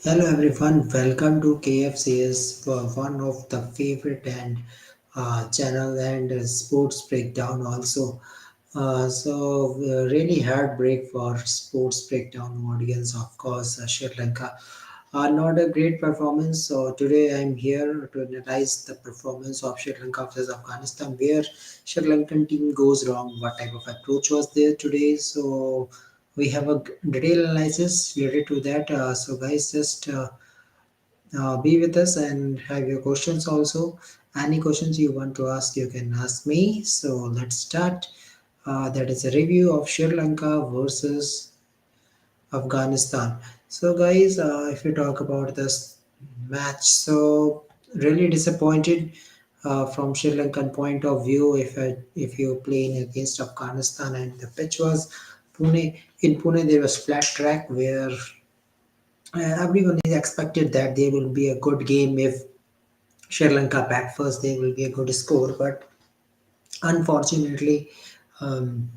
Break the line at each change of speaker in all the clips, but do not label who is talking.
Hello everyone, welcome to KFCS, one of the favorite and channel and sports breakdown also. Really hard break for sports breakdown audience, of course, Sri Lanka. Not a great performance. So today I'm here to analyze the performance of Sri Lanka versus Afghanistan, where Sri Lankan team goes wrong, what type of approach was there today. So we have a detailed analysis related to that. So guys, just be with us and have your questions also. Any questions you want to ask, you can ask me. So let's start. That is a review of Sri Lanka versus Afghanistan. So, guys, if you talk about this match, so really disappointed from Sri Lankan point of view. If you're playing against Afghanistan and the pitch was Pune, in Pune there was flat track where everyone is expected that there will be a good game if Sri Lanka back first, there will be a good score. But unfortunately, um,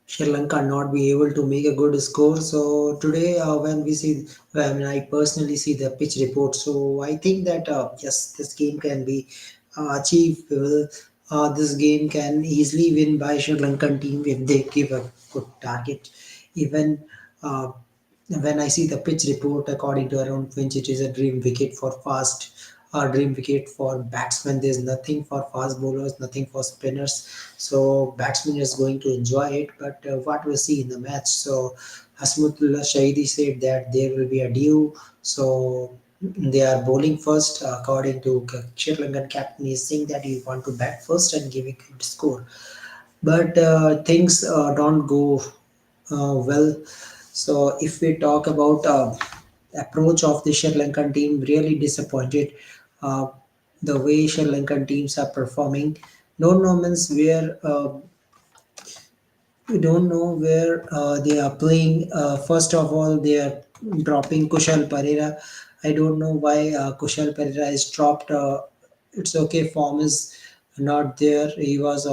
Sri Lanka not be able to make a good score. So today, when I personally see the pitch report, so I think that yes, this game can be achievable. This game can easily win by Sri Lankan team if they give a good target. Even uh, when I see the pitch report, according to around Finch, it is a dream wicket for fast, dream wicket for batsmen. There's nothing for fast bowlers, nothing for spinners. So batsman is going to enjoy it. But what we see in the match, so Hasmutullah Shahidi said that there will be a due. So they are bowling first, according to Sri Lankan captain. Is saying that you want to bat first and give a good score. But things don't go well. So if we talk about approach of the Sri Lankan team, really disappointed. Uh, the way Sri Lankan teams are performing. Don't know means where we don't know where they are playing. First of all, they are dropping Kushal Pereira. I don't know why Kushal Pereira is dropped. It's okay, form is not there. He was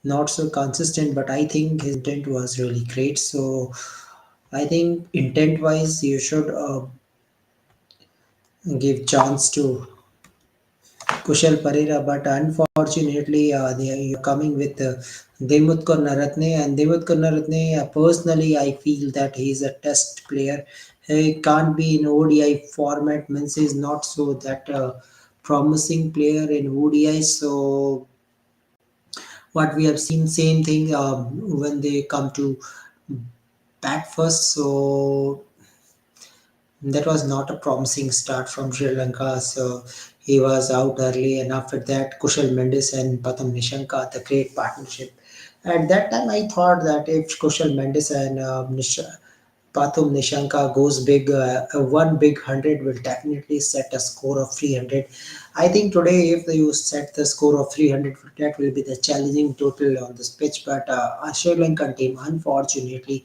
not so consistent, but I think his intent was really great. So I think intent wise, you should give chance to Kushal Pereira, but unfortunately, you're coming with Demut Naratne, and Demut Naratne, personally, I feel that he's a test player. He can't be in ODI format, means he's not so that promising player in ODI. So what we have seen, same thing when they come to bat first. So that was not a promising start from Sri Lanka. So he was out early, and after that, Kushal Mendes and Patham Nishanka, the great partnership. At that time, I thought that if Kushal Mendes and Pathum Nishanka goes big, one big 100 will definitely set a score of 300. I think today, if you set the score of 300, that will be the challenging total on this pitch. But Sri Lankan team, unfortunately,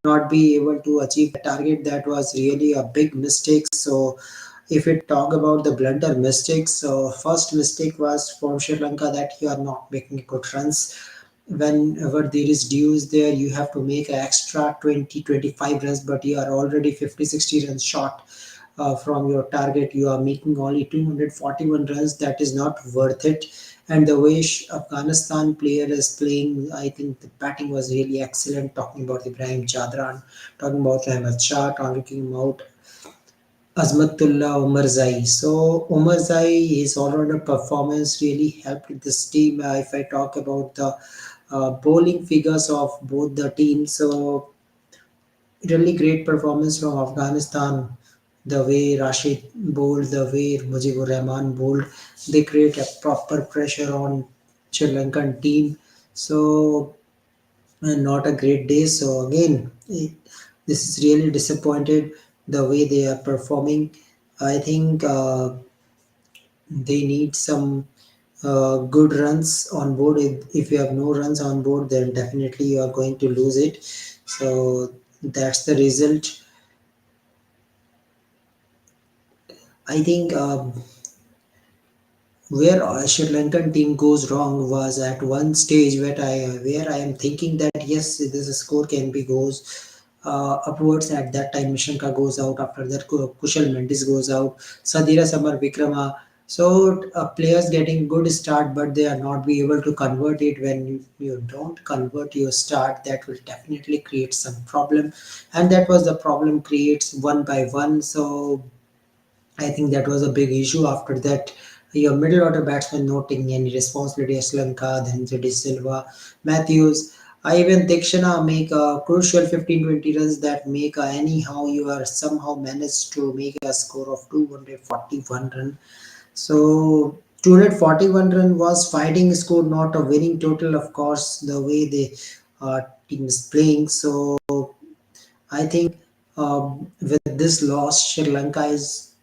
not be able to achieve the target. That was really a big mistake. So if we talk about the blunder mistakes, so first mistake was from Sri Lanka that you are not making good runs. Whenever there is dues there, you have to make an extra 20-25 runs, but you are already 50-60 runs short from your target. You are making only 241 runs. That is not worth it. And the way Afghanistan player is playing, I think the batting was really excellent. Talking about Ibrahim Jadran, talking about Ahmed Shah, talking about Azmatullah Omarzai. So Omarzai, his all-rounder performance really helped this team. If I talk about the bowling figures of both the teams, so really great performance from Afghanistan. The way Rashid bowled, the way Mujibur Rahman bowled, they create a proper pressure on Sri Lankan team. So not a great day. So again, this is really disappointed the way they are performing. I think they need some good runs on board. If you have no runs on board, then definitely you are going to lose it. So that's the result. I think where Sri Lankan team goes wrong was at one stage where I am thinking that yes, this score can be goes. upwards. At that time, Mishanka goes out. After that, Kushal Mendes goes out. Sadira Samar Vikrama. So players getting good start, but they are not be able to convert it. When you don't convert your start, that will definitely create some problem, and that was the problem creates one by one. So I think that was a big issue. After that, your middle order batsman not taking any responsibility. Sri Lanka, then J.D. Silva, Matthews, even Dikshana make a crucial 15-20 runs that make anyhow you are somehow managed to make a score of 241 run. So 241 run was fighting score, not a winning total. Of course, the way the team is playing. So I think with this loss, Sri Lanka is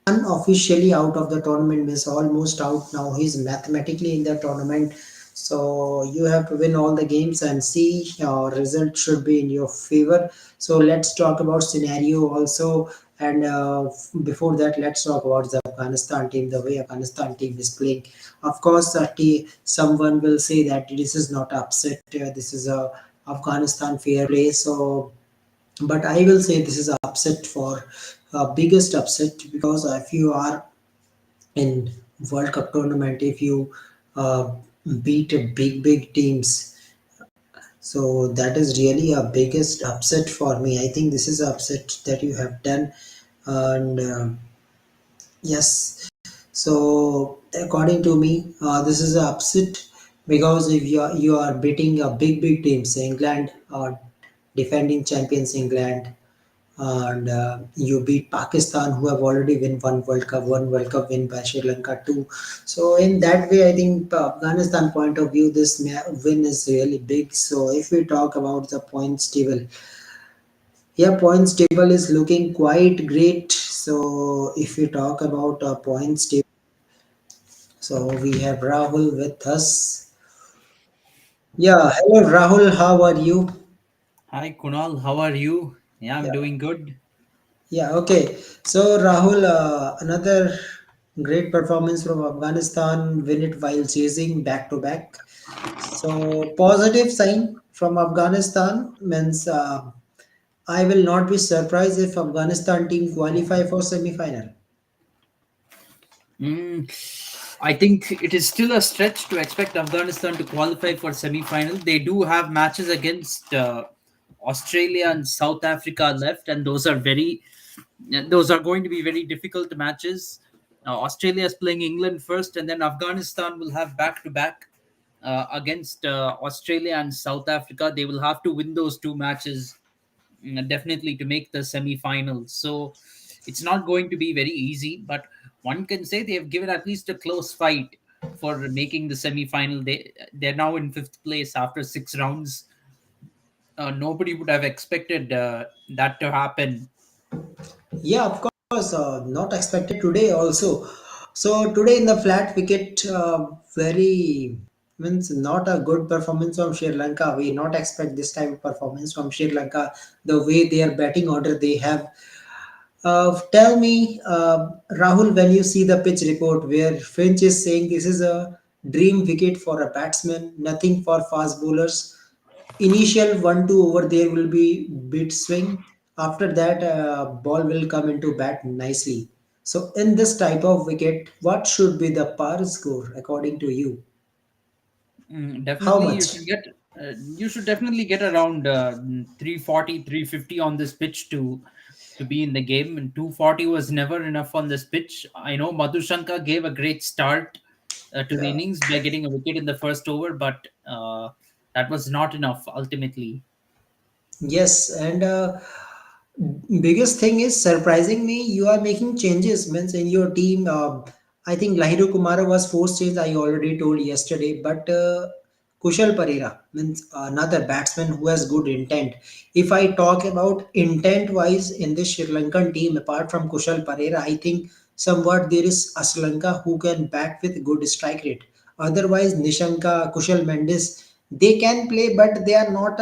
unofficially out of the tournament, means almost out now. He's mathematically in the tournament. So you have to win all the games and see your result should be in your favor. So let's talk about scenario also. And before that, let's talk about the Afghanistan team, the way Afghanistan team is playing. Of course, someone will say that this is not upset. This is a Afghanistan fair play. So but I will say this is a upset for biggest upset, because if you are in World Cup tournament, if you uh, beat a big teams, so that is really a biggest upset for me. I think this is a upset that you have done, and yes. So according to me, this is a upset, because if you are beating a big teams, England, defending champions England, and you beat Pakistan, who have already won one World Cup win by Sri Lanka too. So in that way, I think Afghanistan point of view, this win is really big. So if we talk about the points table, yeah, points table is looking quite great. So if we talk about points table, so we have Rahul with us. Yeah, hello Rahul, how are you?
Hi Kunal, how are you? Yeah, I'm
Yeah.
doing good.
Yeah, okay. So Rahul, another great performance from Afghanistan, win it while chasing back to back. So positive sign from Afghanistan means I will not be surprised if Afghanistan team qualify for semi-final.
Mm, I think it is still a stretch to expect Afghanistan to qualify for semi-final. They do have matches against Australia and South Africa left, and those are going to be very difficult matches. Australia is playing England first, and then Afghanistan will have back-to-back against Australia and South Africa. They will have to win those two matches definitely to make the semi-finals. So it's not going to be very easy, but one can say they have given at least a close fight for making the semi-final. They're now in fifth place after 6 rounds. Nobody would have expected that to happen.
Yeah, of course, not expected today also. So today in the flat wicket, very means not a good performance from Sri Lanka. We not expect this type of performance from Sri Lanka. The way their batting order they have. Tell me, Rahul, when you see the pitch report where Finch is saying this is a dream wicket for a batsman, nothing for fast bowlers. Initial 1-2 over there will be bit swing. After that, ball will come into bat nicely. So, in this type of wicket, what should be the par score according to you? How
Definitely,
much?
you should definitely get around 340, on this pitch to be in the game. And 240 was never enough on this pitch. I know Madhushanka gave a great start to the
Yeah.
innings by getting a wicket in the first over, but that was not enough ultimately.
Yes, and biggest thing is surprising me. You are making changes, means in your team. I think Lahiru Kumara was forced change. I already told yesterday, but Kushal Pereira means another batsman who has good intent. If I talk about intent wise in this Sri Lankan team, apart from Kushal Pereira, I think somewhat there is a Sri Lanka who can bat with good strike rate. Otherwise, Nishanka, Kushal Mendes, they can play, but they are not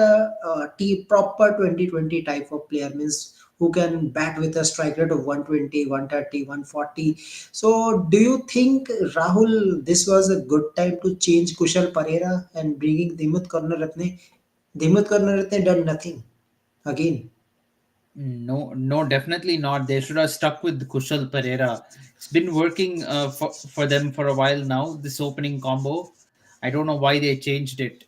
proper 2020 type of player. Means who can bat with a strike rate of 120, 130, 140. So, do you think Rahul, this was a good time to change Kushal Pereira and bringing Dimut Karnaratne? Dimut Karnaratne done nothing. again.
No, no, definitely not. They should have stuck with Kushal Pereira. It's been working for them for a while now, this opening combo. I don't know why they changed it.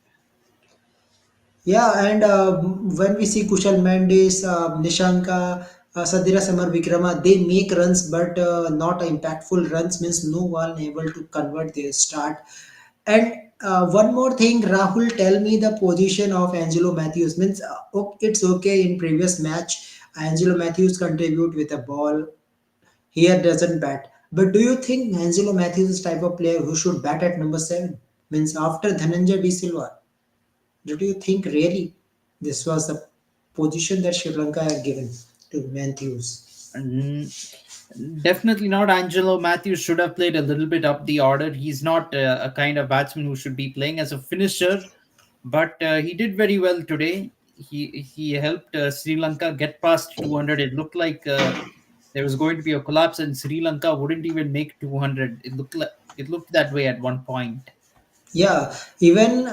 Yeah, and when we see Kushal Mendes, Nishanka, Sadira Samar Vikrama, they make runs, but not impactful runs. Means no one able to convert their start. And one more thing, Rahul, tell me the position of Angelo Matthews. Means it's okay in previous match. Angelo Matthews contribute with a ball. Here doesn't bat. But do you think Angelo Matthews is type of player who should bat at number 7? Means after Dhananjay De Silva. Do you think really this was the position that Sri Lanka had given to Matthews?
And definitely not. Angelo Matthews should have played a little bit up the order. He's not a kind of batsman who should be playing as a finisher, but he did very well today. He helped Sri Lanka get past 200. It looked like there was going to be a collapse, and Sri Lanka wouldn't even make 200. It looked that way at one point.
Yeah, even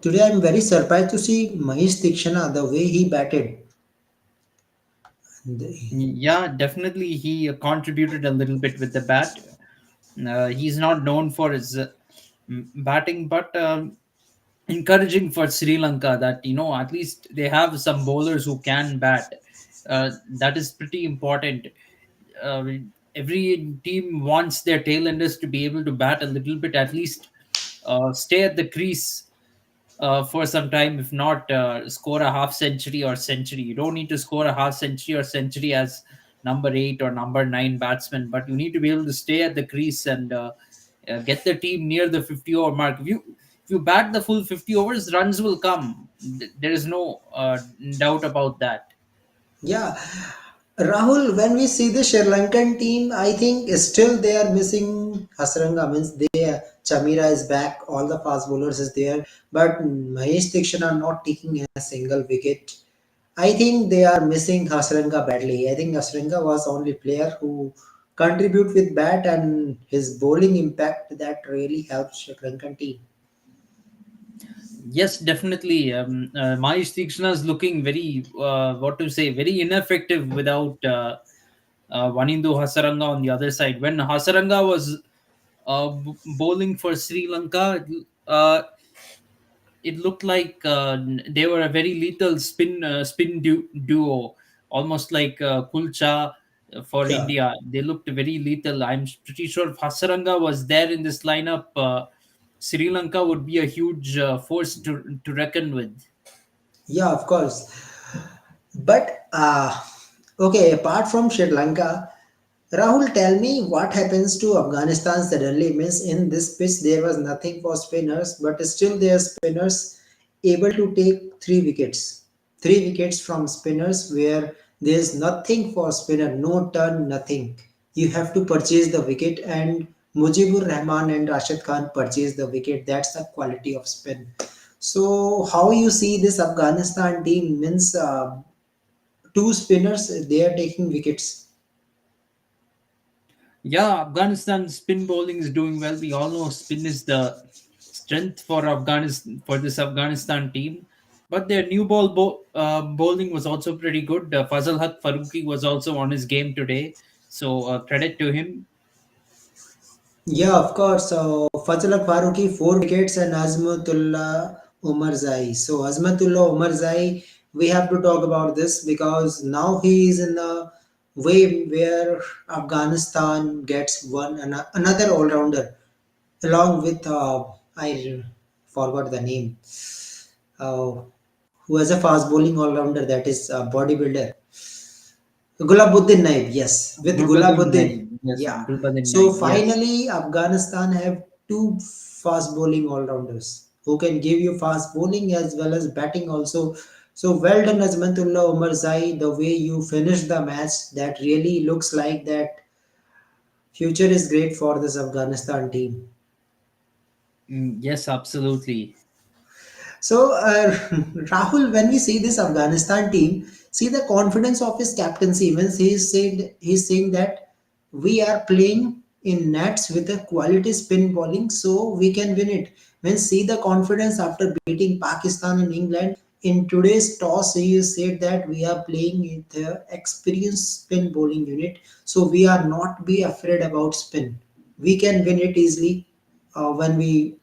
today I'm very surprised to see Mahesh Dikshana the way he batted. The-
Yeah, definitely he contributed a little bit with the bat. He's not known for his batting, but encouraging for Sri Lanka that at least they have some bowlers who can bat. That is pretty important. Uh, every team wants their tailenders to be able to bat a little bit, at least stay at the crease for some time, if not score a half century or century. You don't need to score a half century or century as number 8 or number 9 batsman, but you need to be able to stay at the crease and get the team near the 50 over mark. If you bat the full 50 overs, runs will come. There is no doubt about that.
Yeah, Rahul, when we see the Sri Lankan team, I think still they are missing Hasranga. Means Chamira is back, all the fast bowlers is there, but Mahesh Dikshana are not taking a single wicket. I think they are missing Hasranga badly. I think Hasranga was only player who contribute with bat and his bowling impact that really helps Sri Lankan team.
Yes, definitely. Mahesh Tikshana is looking very, what to say, very ineffective without Vanindu Hasaranga on the other side. When Hasaranga was bowling for Sri Lanka, it looked like they were a very lethal duo, almost like Kulcha for
Yeah.
India. They looked very lethal. I'm pretty sure if Hasaranga was there in this lineup, Sri Lanka would be a huge force to reckon with.
Yeah, of course. But okay, apart from Sri Lanka, Rahul, tell me what happens to Afghanistan suddenly. Means in this pitch there was nothing for spinners, but still their spinners able to take 3 wickets. 3 wickets from spinners where there is nothing for spinner, no turn, nothing. You have to purchase the wicket, and Mujibur Rahman and Rashid Khan purchase the wicket. That's the quality of spin. So how you see this Afghanistan team? Means two spinners they are taking wickets.
Yeah, Afghanistan spin bowling is doing well. We all know spin is the strength for Afghanistan for this Afghanistan team. But their new bowling was also pretty good. Fazal Haq Faruqi was also on his game today, so credit to him.
Yeah, of course. So Fazlak Faruqi 4 wickets and Azmatullah Umar Zai. So Azmatullah Umar Zai, we have to talk about this because now he is in the way where Afghanistan gets another all rounder along with I forgot the name. Uh, who has a fast bowling all rounder that is a bodybuilder. Gulabuddin Naib, yes, with
Gulbadan
Gulabuddin,
Naib. Yes,
yeah.
Gulbadan
So
Naib. Yes.
finally, Afghanistan have two fast bowling all rounders who can give you fast bowling as well as batting also. So well done, Azmatullah Umar Zai. The way you finished the match, that really looks like that future is great for this Afghanistan team.
Yes, absolutely.
So, Rahul, when we see this Afghanistan team, see the confidence of his captaincy. Means he's saying that we are playing in nets with a quality spin bowling, so we can win it. Means see the confidence after beating Pakistan and England. In today's toss, he said that we are playing with the experienced spin bowling unit, so we are not be afraid about spin. We can win it easily when we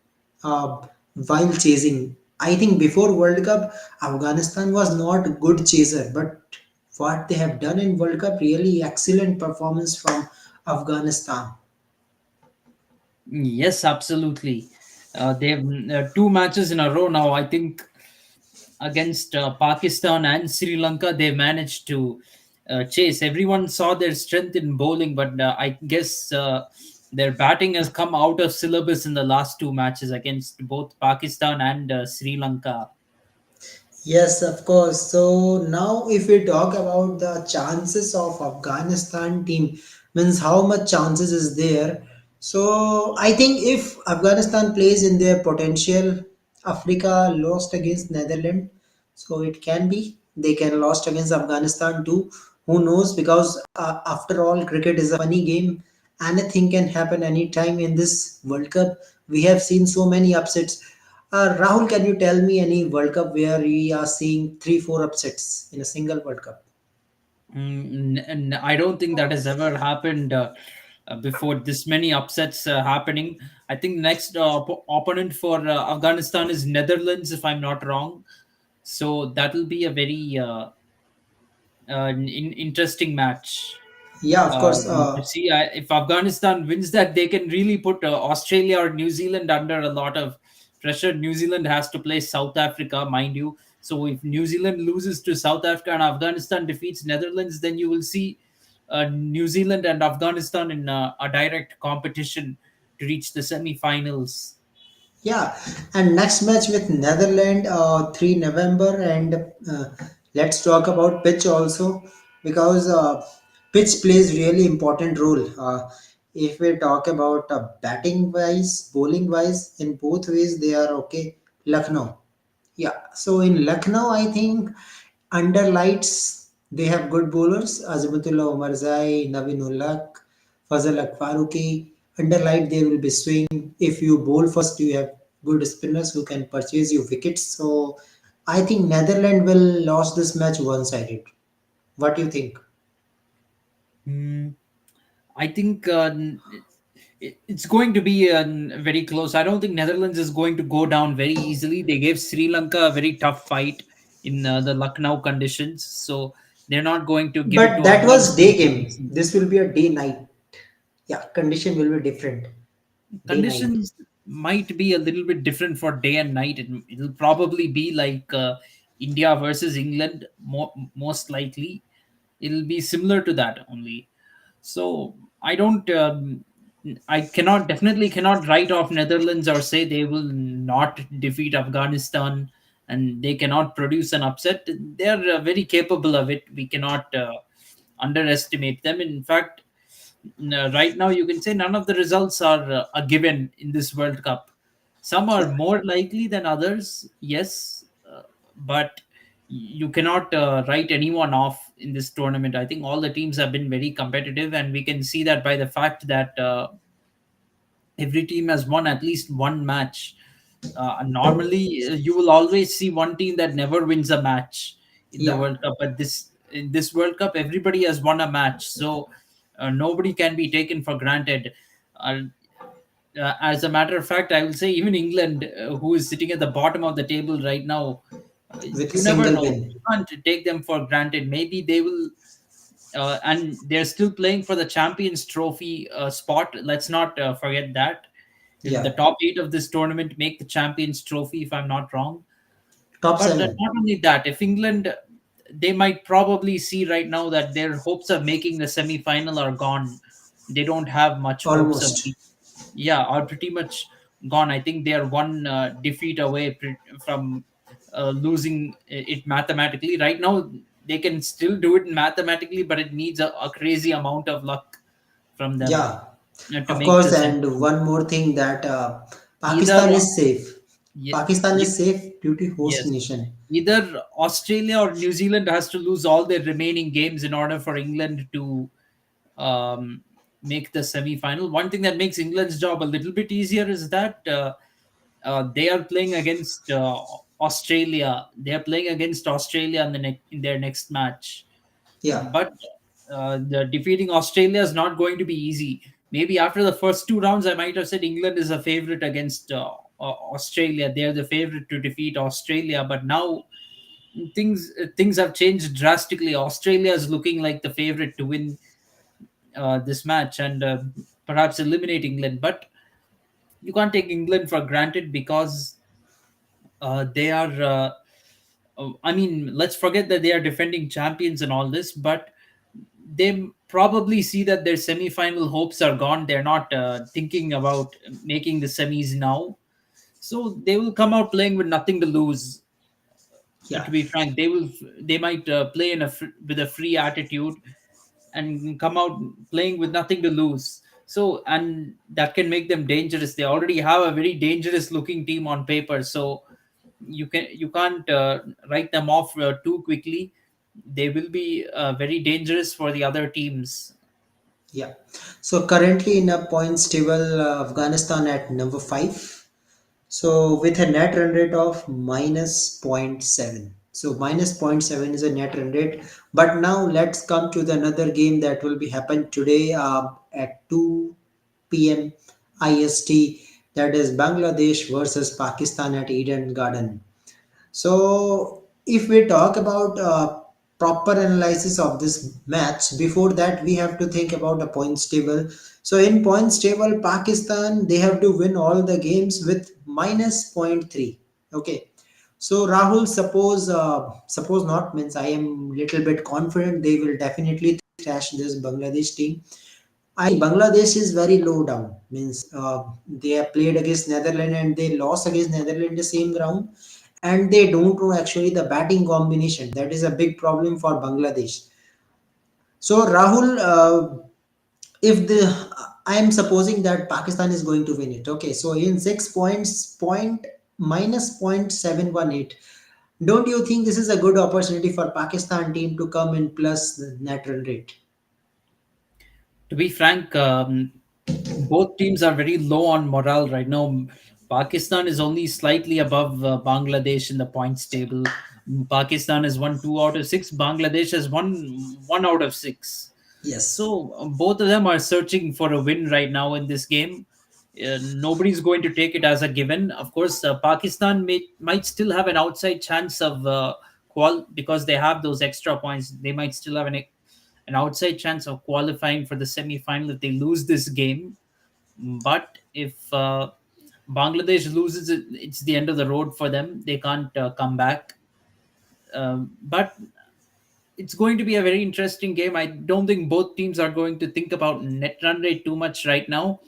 while chasing. I think before World Cup, Afghanistan was not a good chaser, but what they have done in World Cup, really excellent performance from Afghanistan.
Yes, absolutely. They've two matches in a row now. I think against Pakistan and Sri Lanka, they managed to chase. Everyone saw their strength in bowling, but I guess their batting has come out of syllabus in the last two matches against both Pakistan and Sri Lanka.
Yes, of course. So now if we talk about the chances of Afghanistan team, means how much chances is there. So I think if Afghanistan plays in their potential, Africa lost against Netherlands, so it can be they can lost against Afghanistan too. Who knows? Because after all, cricket is a funny game. Anything can happen anytime in this World Cup. We have seen so many upsets. Rahul, can you tell me any World Cup where we are seeing three, four upsets in a single World Cup?
And I don't think that has ever happened before. This many upsets happening. I think next opponent for Afghanistan is Netherlands, if I'm not wrong. So that will be a very interesting match
Yeah, of course.
to see. If Afghanistan wins that, they can really put Australia or New Zealand under a lot of pressure. New Zealand has to play South Africa, mind you. So if New Zealand loses to South Africa and Afghanistan defeats Netherlands, then you will see New Zealand and Afghanistan in a direct competition to reach the semi-finals.
Yeah, and next match with Netherlands, 3 November, and let's talk about pitch also because pitch plays really important role. If we talk about batting wise, bowling wise, in both ways they are okay. Lucknow, yeah, so in Lucknow, I think under lights they have good bowlers: Azimutullah Omarzai, Naveen Fazal Akfaruqi. Under light there will be swing. If you bowl first, you have good spinners who can purchase you wickets. So I think Netherlands will lose this match one-sided. What do you think?
Hmm. I think it's going to be very close. I don't think Netherlands is going to go down very easily. They gave Sri Lanka a very tough fight in the Lucknow conditions, so they're not going to give it
But
to
that was
Afghanistan
day
so
game.
easily.
This will be a day night. Yeah, condition will be different. Day night.
Conditions might be a little bit different for day and night. It'll probably be like India versus England, most likely. It'll be similar to that only. So I don't. I cannot definitely cannot write off Netherlands or say they will not defeat Afghanistan and they cannot produce an upset. They are very capable of it. We cannot underestimate them. In fact, right now you can say none of the results are a given in this World Cup. Some are
Yeah.
more likely than others, yes, but you cannot write anyone off in this tournament. I think all the teams have been very competitive, and we can see that by the fact that every team has won at least one match. Normally, you will always see one team that never wins a match in the
Yeah.
World Cup. But this World Cup, everybody has won a match, so nobody can be taken for granted. Uh, as a matter of fact, I will say even England, who is sitting at the bottom of the table right now,
With a
you never
single
know.
win.
You can't take them for granted. Maybe they will, and they're still playing for the Champions Trophy spot. Let's not forget that. The
Yeah.
top eight of this tournament make the Champions Trophy, if I'm not wrong.
Top
But
seven.
not only that, if England, they might probably see right now that their hopes of making the semi final are gone. They don't have much hopes of
Almost.
yeah, are pretty much gone. I think they are one defeat away from losing it mathematically. Right now, they can still do it mathematically, but it needs a crazy amount of luck from them
Yeah,
to
of
make
course.
the
And
semi.
one more thing that Pakistan
Either
is safe.
ye-
Pakistan is
ye-
safe due to host
yes,
nation.
either Australia or New Zealand has to lose all their remaining games in order for England to um, make the semi-final. One thing that makes England's job a little bit easier is that they are playing against Australia. They're playing against Australia in their next match.
Yeah,
But the defeating Australia is not going to be easy. Maybe after the first two rounds, I might have said England is a favorite against Australia. They're the favorite to defeat Australia. But now things have changed drastically. Australia is looking like the favorite to win this match and perhaps eliminate England. But you can't take England for granted because they are. I mean, let's forget that they are defending champions and all this, but they probably see that their semi-final hopes are gone. They're not thinking about making the semis now, so they will come out playing with nothing to lose.
yeah,
To be frank, they might play with a free attitude and come out playing with nothing to lose. So, and that can make them dangerous. They already have a very dangerous looking team on paper, so you can't write them off too quickly. They will be very dangerous for the other teams.
yeah. So currently in a points table, Afghanistan at number 5. So with a net run rate of minus point 0.7. So minus point 0.7 is a net run rate. But now let's come to the another game that will be happen today at 2 p.m. IST. That is Bangladesh versus Pakistan at Eden Garden. So, if we talk about proper analysis of this match, before that we have to think about the points table. So, in points table, Pakistan they have to win all the games with minus point 0.3. Okay. So Rahul, suppose not means I am little bit confident they will definitely thrash this Bangladesh team. I Bangladesh is very low down. Means they have played against Netherlands and they lost against Netherlands in the same ground, and they don't know actually the batting combination. That is a big problem for Bangladesh. So Rahul, if the I am supposing that Pakistan is going to win it. Okay, so in 6 points, minus 0.718. Don't you think this is a good opportunity for Pakistan team to come in plus the net run rate?
To be frank, both teams are very low on morale right now. Pakistan is only slightly above Bangladesh in the points table. Pakistan has won 2 out of 6. Bangladesh has won 1 out of 6.
Yes.
So both of them are searching for a win right now in this game. Nobody's going to take it as a given. Of course, Pakistan might still have an outside chance of because they have those extra points. They might still have an outside chance of qualifying for the semi-final if they lose this game. But if Bangladesh loses it, it's the end of the road for them. They can't come back. But it's going to be a very interesting game. I don't think both teams are going to think about net run rate too much right now.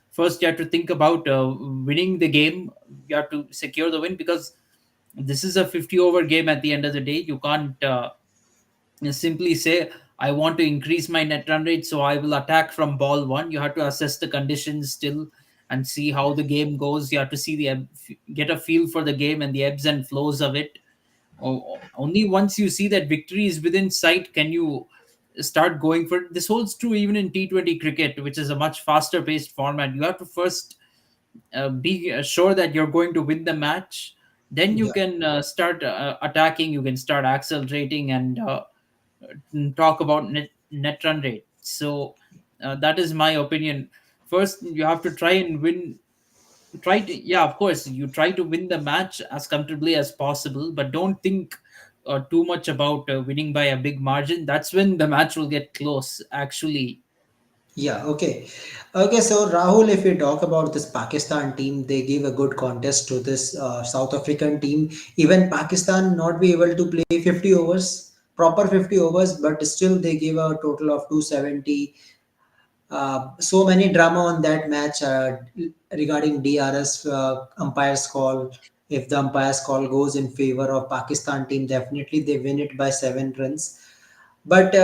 First, you have to think about winning the game. You have to secure the win because this is a 50 over game at the end of the day. You can't simply say, I want to increase my net run rate, so I will attack from ball one. You have to assess the conditions still and see how the game goes. You have to see get a feel for the game and the ebbs and flows of it. Only once you see that victory is within sight can you start going for it. This holds true even in T20 cricket, which is a much faster paced format. You have to first be sure that you're going to win the match. Then you
Yeah.
can start attacking, you can start accelerating and talk about net run rate. So that is my opinion. First, you have to try and win. Try to, yeah, of course, you try to win the match as comfortably as possible, but don't think too much about winning by a big margin. That's when the match will get close, actually.
Yeah, okay. Okay, so Rahul, if we talk about this Pakistan team, they give a good contest to this South African team. Even Pakistan not be able to play 50 overs, proper 50 overs, but still they give a total of 270. So many drama on that match regarding DRS umpire's call. If the umpire's call goes in favor of Pakistan team, definitely they win it by 7 runs. But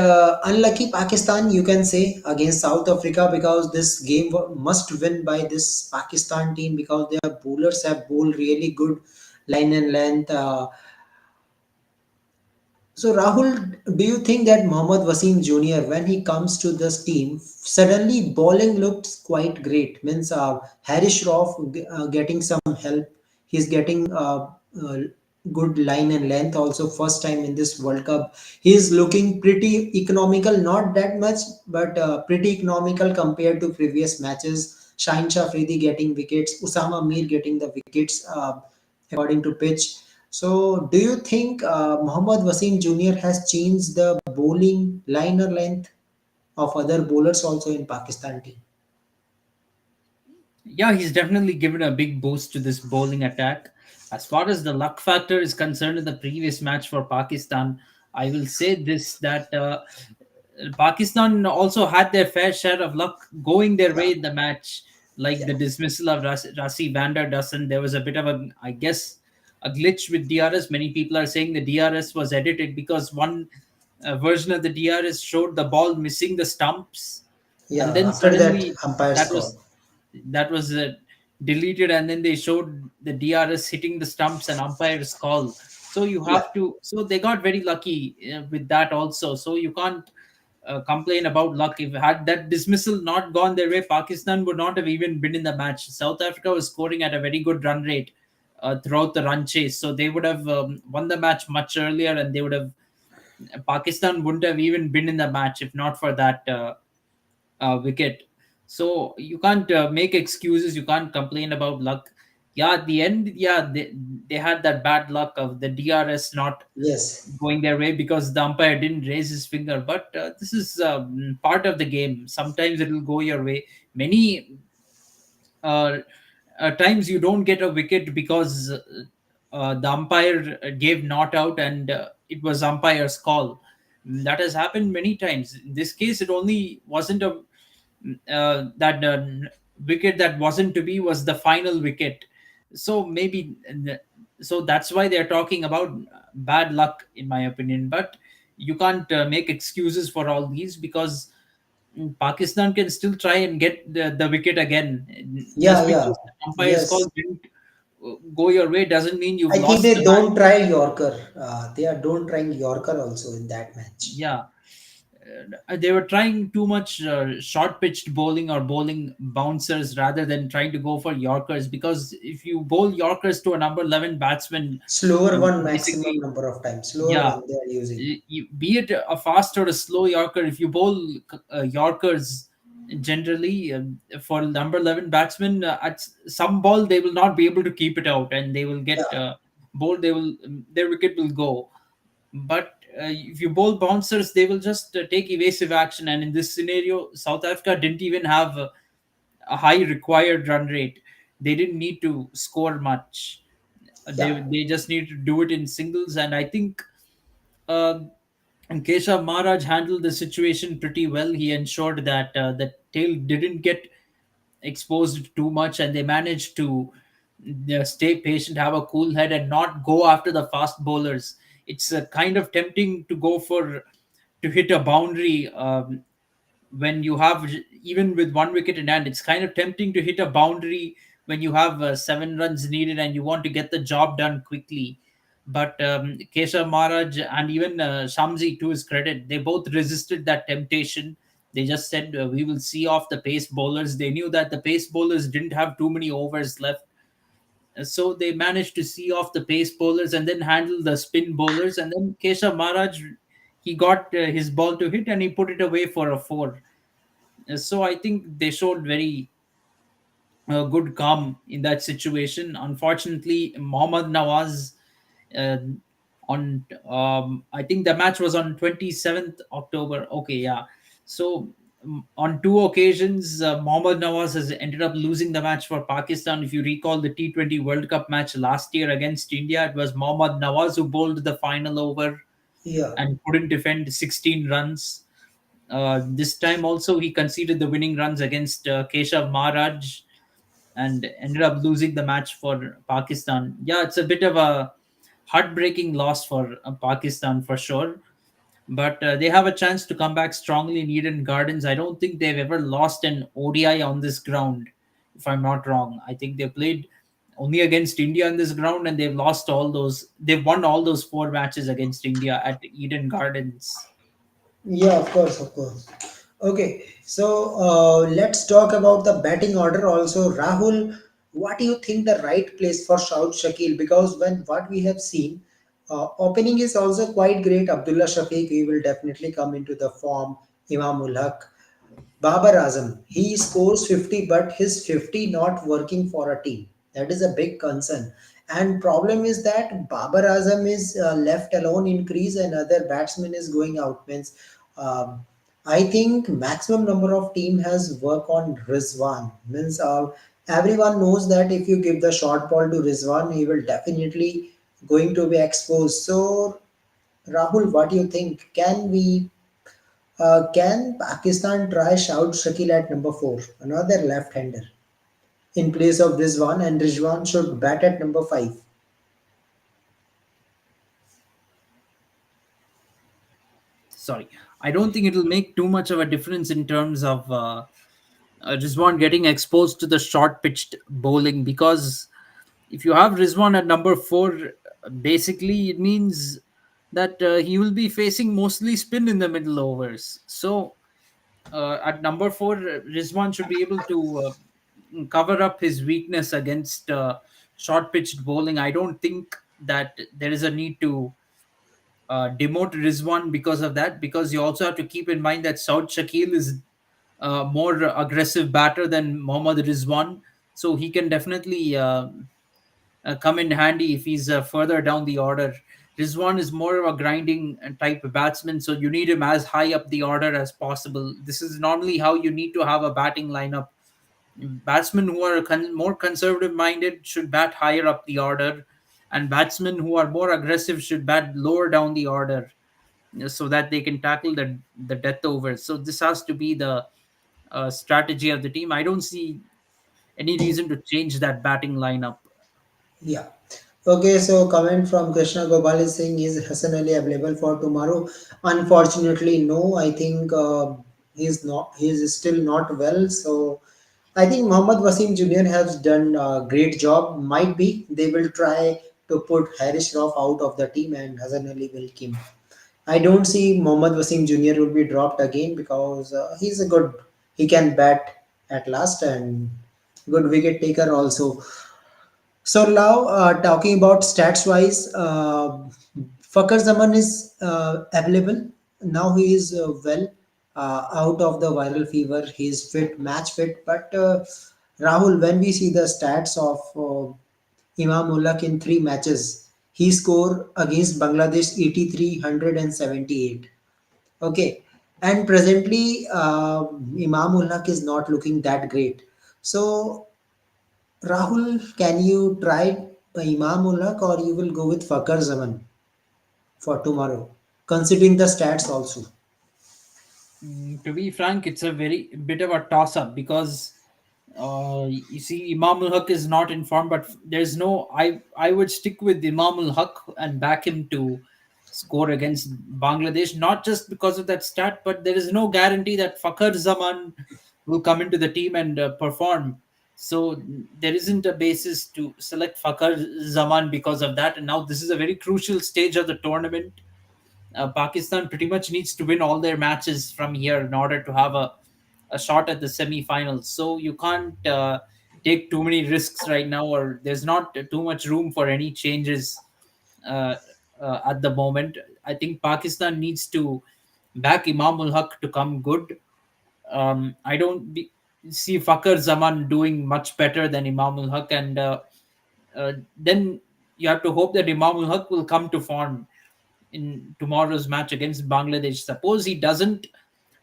unlucky Pakistan, you can say, against South Africa because this game must win by this Pakistan team because their bowlers have bowled really good line and length. So Rahul, do you think that Mohammad Wasim Jr. when he comes to this team, suddenly bowling looks quite great? Means Harish Rauf getting some help. He's getting good line and length also. First time in this World Cup, he's looking pretty economical, not that much, but pretty economical compared to previous matches. Shaheen Shah Afridi getting wickets, Usama Mir getting the wickets according to pitch. So, do you think Mohammad Wasim Jr. has changed the bowling line or length of other bowlers also in Pakistan team?
Yeah, he's definitely given a big boost to this bowling attack. As far as the luck factor is concerned in the previous match for Pakistan, I will say this that Pakistan also had their fair share of luck going their
Yeah,
way in the match, like
yeah,
the dismissal of Rasi van der Dussen. There was a bit of a, I guess, a glitch with DRS. Many people are saying the DRS was edited because one version of the DRS showed the ball missing the stumps, and
yeah.
then
After that,
suddenly
umpire's
that
call.
was that was deleted, and then they showed the DRS hitting the stumps and umpire's call. So you
Yeah,
have to. So they got very lucky with that also. So you can't complain about luck. If had that dismissal not gone their way, Pakistan would not have even been in the match. South Africa was scoring at a very good run rate throughout the run chase, so they would have won the match much earlier, and they would have Pakistan wouldn't have even been in the match if not for that wicket. So you can't make excuses. You can't complain about luck. Yeah, at the end, yeah, they had that bad luck of the DRS not
yes,
going their way because the umpire didn't raise his finger. But this is part of the game. Sometimes it will go your way. Many uh, times you don't get a wicket because the umpire gave not out and it was umpire's call. That has happened many times. In this case, it only wasn't a that wicket that wasn't to be was the final wicket. So maybe so that's why they're talking about bad luck, in my opinion. But you can't make excuses for all these because Pakistan can still try and get the wicket again.
yeah,
Just
yeah,
because the umpire's call
yes.
didn't go your way doesn't mean you've
I think
lost
they
the match.
don't try Yorker. They are don't trying Yorker also in that match.
Yeah. They were trying too much short pitched bowling or bowling bouncers rather than trying to go for Yorkers, because if you bowl Yorkers to a number 11 batsman,
Slower one maximum
basically,
number of times. Slower
yeah,
one they are using.
be it a fast or a slow Yorker, if you bowl Yorkers generally for number 11 batsmen, at some ball they will not be able to keep it out and they will get
Yeah,
bowled. They will their wicket will go. But if you bowl bouncers, they will just take evasive action. And in this scenario, South Africa didn't even have a high required run rate. They didn't need to score much.
yeah,
They just need to do it in singles. And I think uh, Keshav Maharaj handled the situation pretty well. He ensured that the tail didn't get exposed too much, and they managed to stay patient, have a cool head, and not go after the fast bowlers. It's kind of tempting to go for to hit a boundary when you have even with one wicket in hand. It's kind of tempting to hit a boundary when you have 7 runs needed and you want to get the job done quickly. But Keshav Maharaj and even Shamsi, to his credit, they both resisted that temptation. They just said, we will see off the pace bowlers. They knew that the pace bowlers didn't have too many overs left. So they managed to see off the pace bowlers and then handle the spin bowlers. And then Keshav Maharaj, he got his ball to hit and he put it away for a four. So I think they showed very good calm in that situation. Unfortunately, Mohammad Nawaz uh, on I think the match was on 27th October. Okay, yeah. So on two occasions, Mohammad Nawaz has ended up losing the match for Pakistan. If you recall the T20 World Cup match last year against India, it was Mohammad Nawaz who bowled the final over
yeah,
and couldn't defend 16 runs. This time also he conceded the winning runs against Keshav Maharaj and ended up losing the match for Pakistan. Yeah, it's a bit of a heartbreaking loss for Pakistan for sure. But they have a chance to come back strongly in Eden Gardens. I don't think they've ever lost an ODI on this ground, if I'm not wrong. I think they played only against India on this ground, and they've lost all those. They've won all those 4 matches against India at Eden Gardens.
yeah. Of course, of course. Okay, so let's talk about the batting order also. Rahul. what do you think the right place for Saud Shakil? Because when what we have seen, opening is also quite great. Abdullah Shafiq, he will definitely come into the form. Imamul Haq, Babar Azam, he scores 50, but his 50 not working for a team. That is a big concern. And problem is that Babar Azam is left alone in crease and other batsman is going out. Means, um, I think maximum number of team has work on Rizwan. Means everyone knows that if you give the short ball to Rizwan, he will definitely going to be exposed. So Rahul, what do you think? Can Pakistan try Shout Shakil at number 4, another left-hander, in place of Rizwan, and Rizwan should bat at number 5?
Sorry, I don't think it'll make too much of a difference in terms of Rizwan getting exposed to the short pitched bowling, because if you have Rizwan at number 4, basically it means that he will be facing mostly spin in the middle overs. So at number 4, Rizwan should be able to cover up his weakness against short pitched bowling. I don't think that there is a need to demote Rizwan because of that, because you also have to keep in mind that Saud Shakil is more aggressive batter than Mohammad Rizwan, so he can definitely come in handy if he's further down the order. Rizwan is more of a grinding type of batsman, so you need him as high up the order as possible. This is normally how you need to have a batting lineup. Batsmen who are more conservative minded should bat higher up the order, and batsmen who are more aggressive should bat lower down the order, so that they can tackle the death overs. So this has to be the strategy of the team. I don't see any reason to change that batting lineup.
Yeah. Okay, so comment from Krishna Gopal is saying, is Hassan Ali available for tomorrow? Unfortunately, no. I think he's not. He's still not well. So I think Mohammad Wasim Jr. has done a great job. Might be they will try to put Harris Shroff out of the team and Hassan Ali will come. I don't see Mohammad Wasim Jr. will be dropped again because he's a good. He can bat at last and good wicket taker also. So now, talking about stats wise, Fakar Zaman is available. Now he is well out of the viral fever. He is fit, match fit. But Rahul, when we see the stats of Imam Ullah in 3 matches, he scored against Bangladesh 83, 178. Okay, and presently Imam Ullah is not looking that great. So Rahul, can you try Imam Ulak or you will go with Fakar Zaman for tomorrow, considering the stats also?
To be frank, it's a very bit of a toss up, because you see, Imam ul Haq is not in form, but there's no. I would stick with Imam ul Haq and back him to score against Bangladesh, not just because of that stat, but there is no guarantee that Fakhar Zaman will come into the team and perform. So there isn't a basis to select Fakhar Zaman because of that. And now this is a very crucial stage of the tournament. Pakistan pretty much needs to win all their matches from here in order to have a shot at the semi-finals. So you can't take too many risks right now, or there's not too much room for any changes uh, at the moment. I think Pakistan needs to back Imam ul Haq to come good. I don't see Fakhar Zaman doing much better than Imam ul Haq, and then you have to hope that Imam ul Haq will come to form in tomorrow's match against Bangladesh. Suppose he doesn't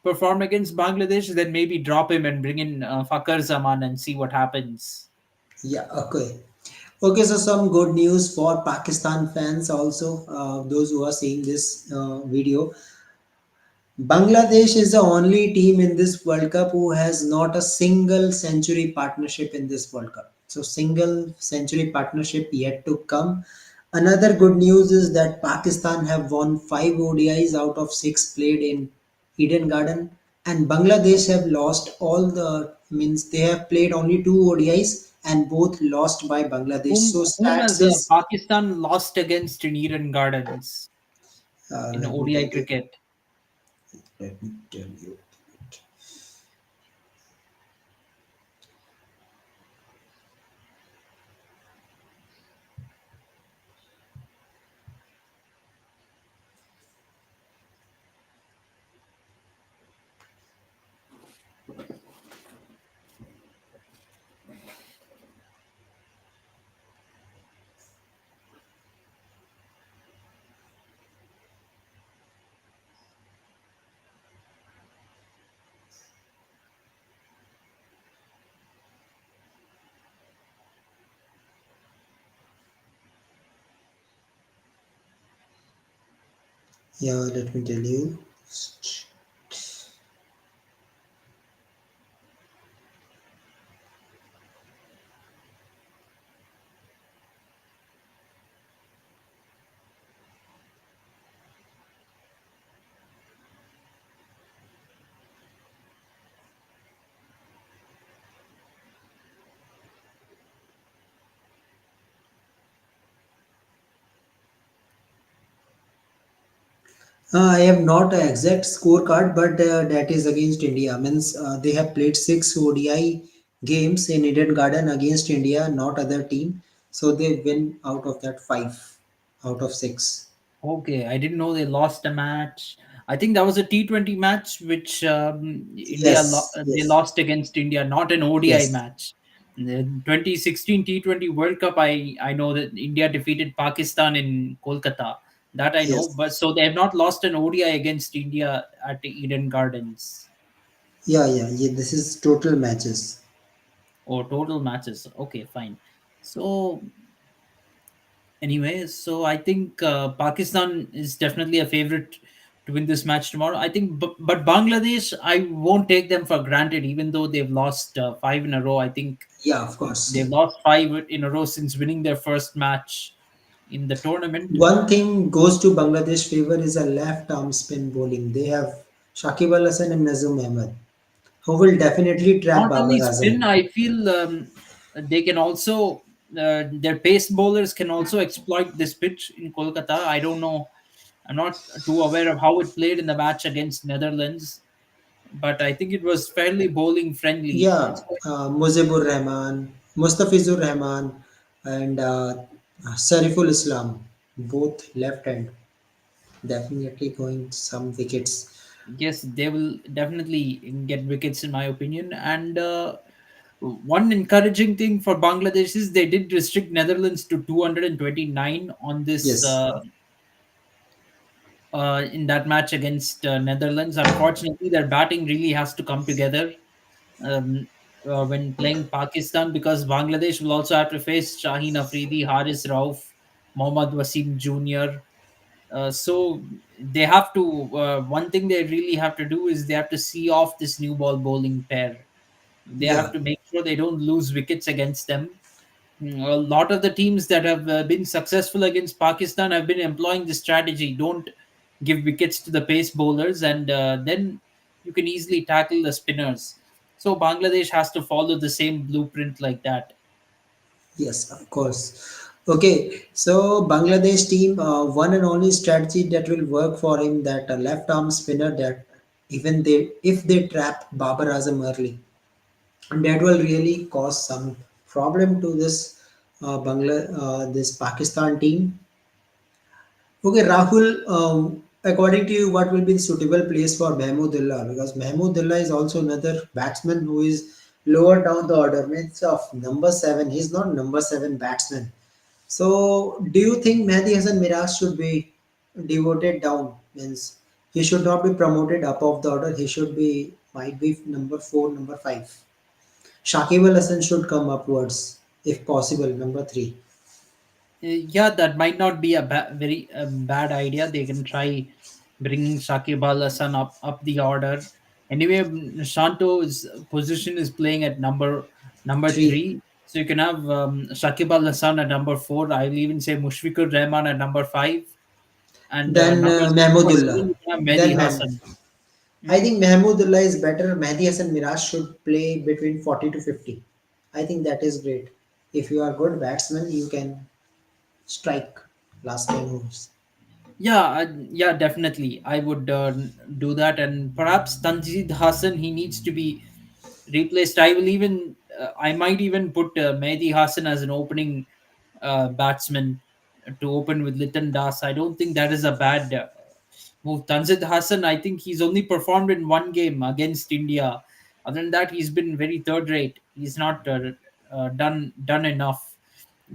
perform against Bangladesh, then maybe drop him and bring in Fakhar Zaman and see what happens.
Yeah, okay. Okay, so some good news for Pakistan fans also, those who are seeing this video. Bangladesh is the only team in this World Cup who has not a single century partnership in this World Cup. So, single century partnership yet to come. Another good news is that Pakistan have won 5 ODIs out of 6 played in Eden Garden, and Bangladesh have lost all the means they have played only 2 ODIs and both lost by Bangladesh. So
Whom
stats
has
is
Pakistan lost against in Eden Gardens in
let me
ODI
tell you.
cricket?
Let me tell you. Yeah, let me tell you. I have not an exact scorecard, but that is against India. Means they have played six ODI games in Eden Garden against India, not other team. So they win out of that five out of six.
Okay, I didn't know they lost a match. I think that was a T20 match which
Yes,
they
yes,
lost against India, not an ODI
yes,
match. The 2016 T20 World Cup, I know that India defeated Pakistan in Kolkata. That I know,
yes.
but so they have not lost an ODI against India at Eden Gardens
Yeah, yeah, yeah. This is total matches.
or total matches. Okay, fine. So anyway, so I think Pakistan is definitely a favorite to win this match tomorrow. I think, but Bangladesh, I won't take them for granted, even though they've lost five in a row. I think
Yeah, of course.
they've lost five in a row since winning their first match in the tournament.
One thing goes to Bangladesh favor is a left arm spin bowling. They have Shakib Al Hasan and Nazum Ahmed, who will definitely trap
Not
Babar
only spin,
Azam.
I feel they can also their pace bowlers can also exploit this pitch in Kolkata. I don't know. I'm not too aware of how it played in the match against Netherlands, but I think it was fairly bowling friendly.
Yeah, Muzibur Rahman, Mustafizur Rahman, and Sariful Islam, both left hand, definitely going some wickets.
Yes, they will definitely get wickets in my opinion. And one encouraging thing for Bangladesh is they did restrict Netherlands to 229 on this
Yes,
in that match against Netherlands. Unfortunately, their batting really has to come together um, when playing Pakistan, because Bangladesh will also have to face Shaheen Afridi, Haris Rauf, Mohammad Wasim Jr. So they have to. One thing they really have to do is they have to see off this new ball bowling pair. They have
yeah,
to make sure they don't lose wickets against them. A lot of the teams that have been successful against Pakistan have been employing this strategy. Don't give wickets to the pace bowlers, and then you can easily tackle the spinners. So Bangladesh has to follow the same blueprint like that.
yes, of course. Okay, so Bangladesh team, one and only strategy that will work for him, that left arm spinner, that even they if they trap Babar Azam early, and that will really cause some problem to this this Pakistan team. Okay, Rahul, according to you, what will be the suitable place for Mahmoodullah? Because Mahmoodullah is also another batsman who is lower down the order, means of number seven. He's not number seven batsman. So, do you think Mehdi Hassan Miraj should be devoted down? Means he should not be promoted up of the order. He should be might be number four, number five. Shakib Al Hasan should come upwards if possible. Number three.
Yeah, that might not be a very bad idea. They can try bringing Shakib Al Hasan up the order. Anyway, Shanto's position is playing at number
Three.
three, so you can have Shakib Al Hasan at number four. I'll even say Mushfiqur Rahman at number five, and
Then
number seven
Mahmudullah.
you can have Mehdi
Then Mehmud.
Hassan.
I
Hmm?
think Mahmudullah is better. Mehdi Hassan Miraj should play between 40 to 50. I think that is great. If you are good batsman, you can strike last 10 overs.
Yeah, yeah, definitely. I would do that, and perhaps Tanjid Hassan, he needs to be replaced. I might even put Mehdi Hassan as an opening batsman to open with Litan Das. I don't think that is a bad move. Tanzid Hassan, I think he's only performed in one game against India. Other than that, he's been very third rate. He's not done enough.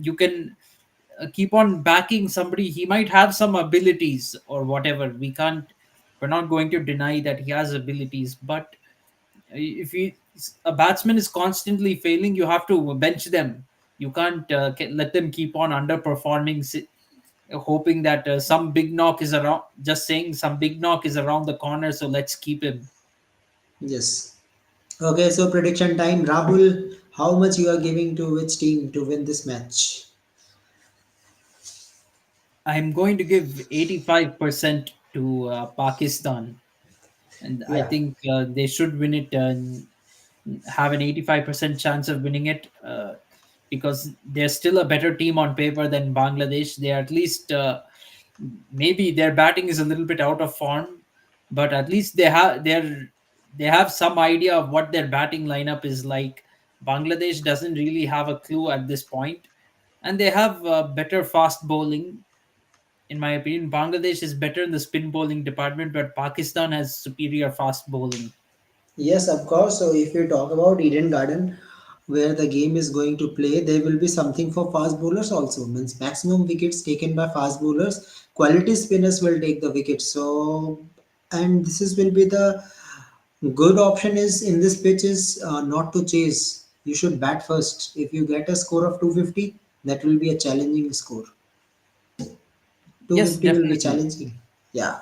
You can keep on backing somebody. He might have some abilities or whatever. We're not going to deny that he has abilities, but if a batsman is constantly failing, you have to bench them. You can't let them keep on underperforming hoping that some big knock is around. Just saying, some big knock is around the corner, so let's keep him.
Yes. Okay, so prediction time. Rahul, how much you are giving to which team to win this match?
I'm going to give 85% to Pakistan, and I
Yeah.
think they should win it. Have an 85% chance of winning it, because they're still a better team on paper than Bangladesh. They are at least, maybe their batting is a little bit out of form, but at least they have some idea of what their batting lineup is like. Bangladesh doesn't really have a clue at this point, and they have better fast bowling. In my opinion, Bangladesh is better in the spin bowling department, but Pakistan has superior fast bowling.
Yes, of course. So if we talk about Eden Garden, where the game is going to play, there will be something for fast bowlers also. Means maximum wickets taken by fast bowlers. Quality spinners will take the wickets. So, and this is will be the good option is in this pitch is not to chase. You should bat first. If you get a score of 250, that will be a challenging score.
Yes,
250 will be
definitely.
challenging. Yeah.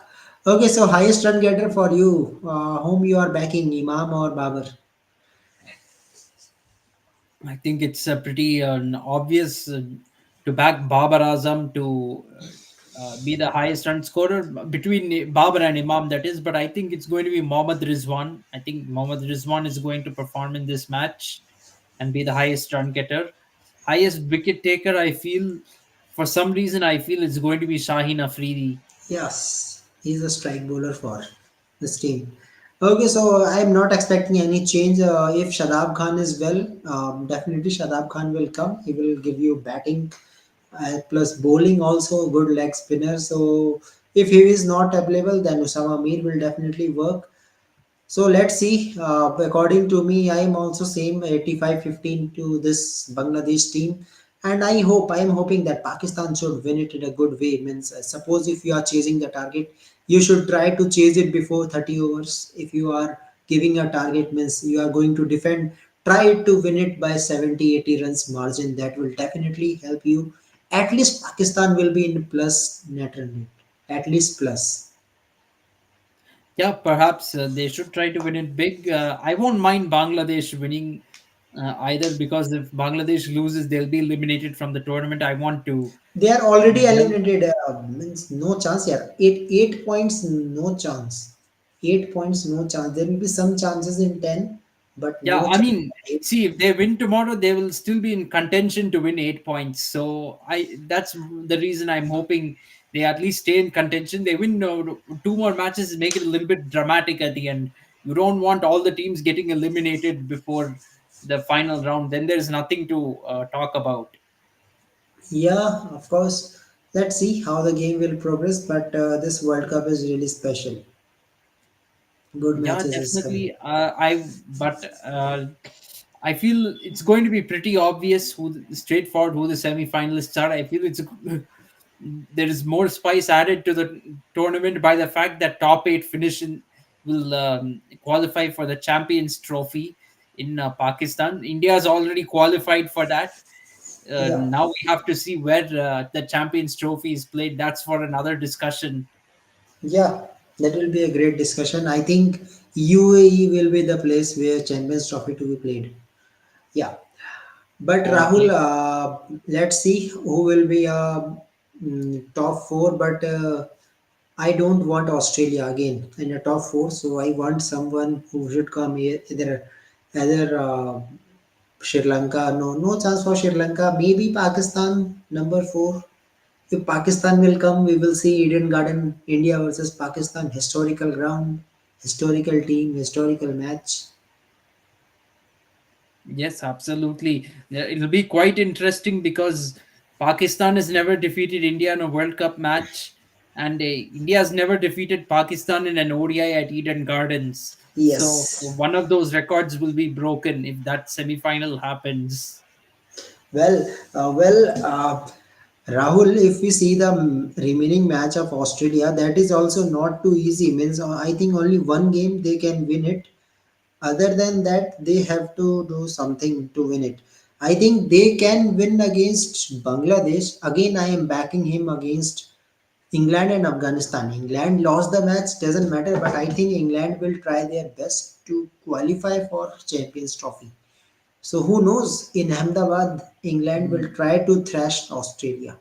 Okay, so highest run getter for you, whom you are backing, Imam or Babar?
I think it's a pretty obvious to back Babar Azam to be the highest run scorer between Babar and Imam, that is. But I think it's going to be Mohammad Rizwan. I think Mohammad Rizwan is going to perform in this match and be the highest run getter. Highest wicket taker, I feel, for some reason, I feel it's going to be Shaheen Afridi.
Yes, he's a strike bowler for this team. Okay, so I'm not expecting any change. If Shadab Khan is well, definitely Shadab Khan will come. He will give you batting plus bowling also, good leg spinner. So if he is not available, then Usama Mir will definitely work. So let's see. According to me, I am also same 85-15 to this Bangladesh team, and I am hoping that Pakistan should win it in a good way. Means suppose if you are chasing the target, you should try to chase it before 30 overs. If you are giving a target, means you are going to defend. Try to win it by 70-80 runs margin. That will definitely help you. At least Pakistan will be in plus net run rate. At least plus.
Yeah, perhaps they should try to win it big. I won't mind Bangladesh winning either, because if Bangladesh loses, they'll be eliminated from the tournament. I want to.
They are already
Well,
eliminated. Means no chance here. Eight points, no chance. 8 points, no chance. There will be some chances in 10, but
yeah,
no
I
chance.
mean, see, if they win tomorrow, they will still be in contention to win 8 points. So that's the reason I'm hoping they at least stay in contention. They win two more matches, make it a little bit dramatic at the end. You don't want all the teams getting eliminated before the final round. Then there's nothing to talk about.
Yeah, of course. Let's see how the game will progress. But this World Cup is really special. Good
Yeah,
matches is coming.
definitely. But I feel it's going to be pretty obvious straightforward who the semi-finalists are. I feel it's there is more spice added to the tournament by the fact that top eight will qualify for the Champions Trophy in Pakistan. India has already qualified for that.
Yeah,
Now we have to see where the Champions Trophy is played. That's for another discussion.
yeah. That will be a great discussion. I think UAE will be the place where Champions Trophy to be played. Yeah. But Rahul,
Okay.
let's see who will be top four. But I don't want Australia again in the top four. So I want someone who should come here, either Sri Lanka. No, no chance for Sri Lanka. Maybe Pakistan number four. If Pakistan will come, we will see Eden Garden, India versus Pakistan, historical ground, historical team, historical match.
Yes, absolutely. Yeah, it'll be quite interesting because Pakistan has never defeated India in a World Cup match, and India has never defeated Pakistan in an ODI at Eden Gardens. So
Yes.
one of those records will be broken if that semi-final happens.
Well, Rahul, if we see the remaining match of Australia, that is also not too easy. Means I think only one game they can win it. Other than that, they have to do something to win it. I think they can win against Bangladesh. Again, I am backing him against England and Afghanistan. England lost the match, doesn't matter, but I think England will try their best to qualify for Champions Trophy. So who knows? In Ahmedabad, England will try to thrash Australia.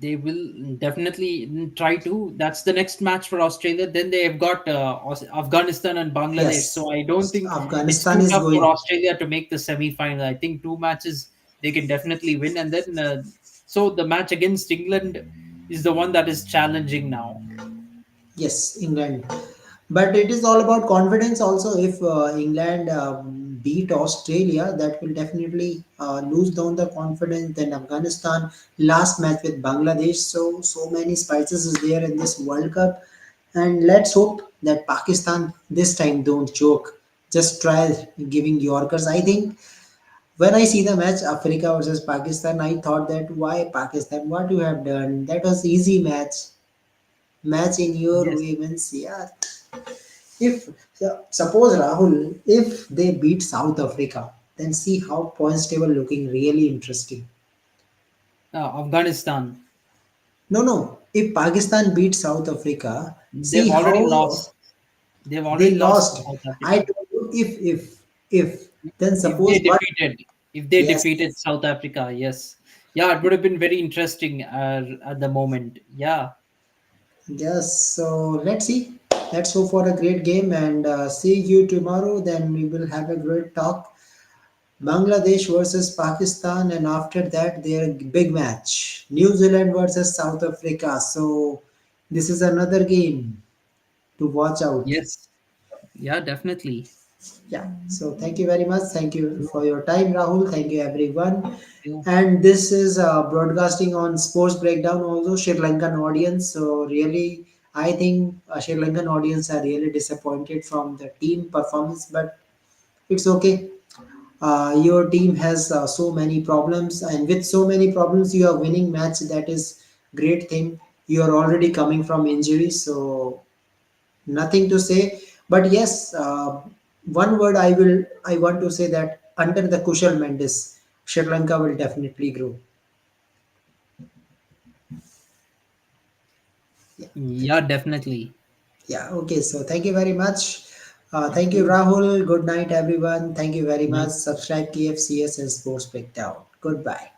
They will definitely try to. That's the next match for Australia. Then they have got Afghanistan and Bangladesh.
Yes,
So I don't think it's
Afghanistan
too
is
tough for
going.
Australia to make the semi-final. I think two matches they can definitely win, and then so the match against England is the one that is challenging now.
Yes, England. But it is all about confidence also. If England beat Australia, that will definitely lose down the confidence. Then Afghanistan, last match with Bangladesh. So many spices is there in this World Cup. And let's hope that Pakistan this time don't choke. Just try giving Yorkers. I think when I see the match Africa versus Pakistan, I thought that why Pakistan? What you have done? That was easy match. Match in your
Yes.
way means yeah. If suppose Rahul, if they beat South Africa, then see how points table looking really interesting.
Afghanistan.
No, no. If Pakistan beat South Africa,
They've
see
already
how
lost. They've
they
already lost to
lost.
South
I
Africa.
told you if then
If they
suppose what?
defeated, if they
Yes,
defeated South Africa, yes, yeah, it would have been very interesting at the moment. Yeah,
yes. So let's see. Let's hope for a great game and see you tomorrow. Then we will have a great talk. Bangladesh versus Pakistan, and after that, their big match New Zealand versus South Africa. So, this is another game to watch out.
yes, yeah, definitely.
Yeah, so thank you very much. Thank you for your time, Rahul. Thank you, everyone.
You.
And this is broadcasting on Sports Breakdown, also Sri Lankan audience. So, really, I think Sri Lankan audience are really disappointed from the team performance, but it's okay. Your team has so many problems, and with so many problems you are winning match. That is great thing. You are already coming from injury, so nothing to say. But yes, one word I want to say that under the Kushal Mendes, Sri Lanka will definitely grow. Yeah.
Yeah, definitely.
Yeah, okay, so thank you very much. Thank you, Rahul. Good night, everyone. Thank you very much.
Nice.
Subscribe KFCS and Sports Breakdown. Goodbye.